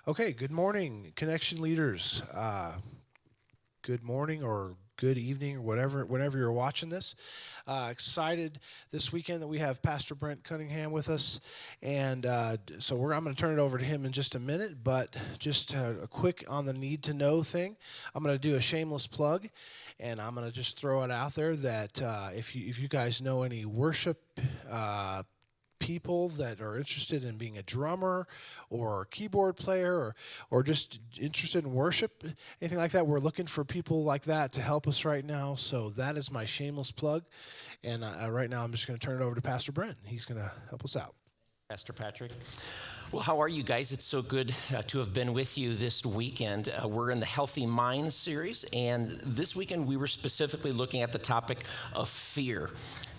Okay, good morning, connection leaders. Good morning or good evening or whenever you're watching this. Excited this weekend that we have Pastor Brent Cunningham with us, and I'm going to turn it over to him in just a minute. But just a quick on the need to know thing. I'm going to do a shameless plug, and I'm going to just throw it out there that if you guys know any worship people that are interested in being a drummer or a keyboard player or just interested in worship, anything like that, we're looking for people like that to help us right now. So that is my shameless plug. And right now I'm just going to turn it over to Pastor Brent. He's going to help us out. Pastor Patrick. Well, how are you guys? It's so good to have been with you this weekend. We're in the Healthy Minds series, and this weekend we were specifically looking at the topic of fear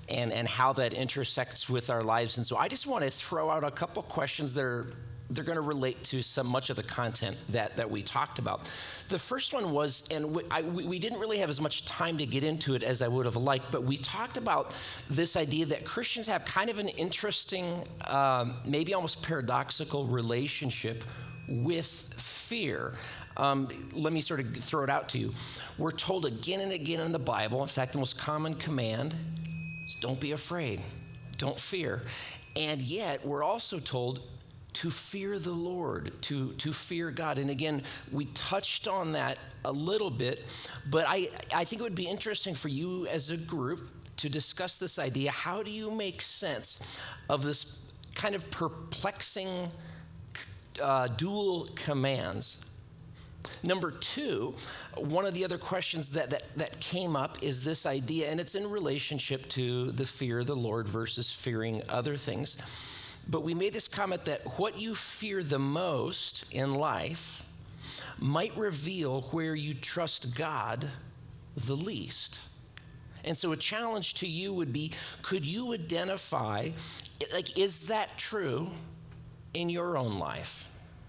and how that intersects with our lives. And so I just want to throw out a couple questions that they're going to relate to much of the content that we talked about. The first one was, and we didn't really have as much time to get into it as I would have liked, but we talked about this idea that Christians have kind of an interesting, maybe almost paradoxical relationship with fear. Let me sort of throw it out to you. We're told again and again in the Bible, in fact, the most common command is don't be afraid, don't fear. And yet we're also told to fear the Lord, to fear God. And again, we touched on that a little bit, but I think it would be interesting for you as a group to discuss this idea. How do you make sense of this kind of perplexing dual commands? Number two, one of the other questions that came up is this idea, and it's in relationship to the fear of the Lord versus fearing other things. But we made this comment that what you fear the most in life might reveal where you trust God the least. And so a challenge to you would be, could you identify, is that true in your own life?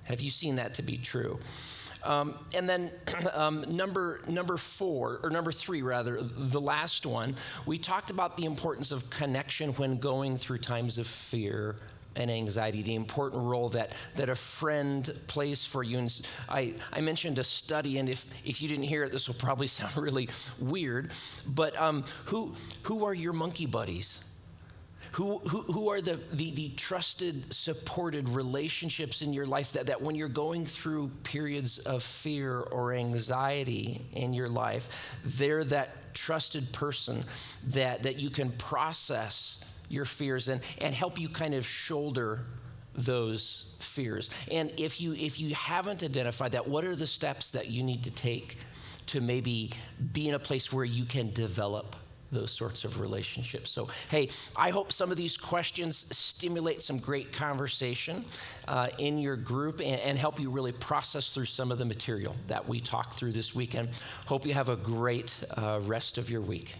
Have you seen that to be true? And then number three, the last one, we talked about the importance of connection when going through times of fear and anxiety, the important role that a friend plays for you. And I mentioned a study, and if you didn't hear it, this will probably sound really weird, but who are your monkey buddies? Who are the trusted, supported relationships in your life that when you're going through periods of fear or anxiety in your life, they're that trusted person that you can process your fears and help you kind of shoulder those fears. And if you haven't identified that, what are the steps that you need to take to maybe be in a place where you can develop those sorts of relationships? So, hey, I hope some of these questions stimulate some great conversation in your group and help you really process through some of the material that we talked through this weekend. Hope you have a great rest of your week.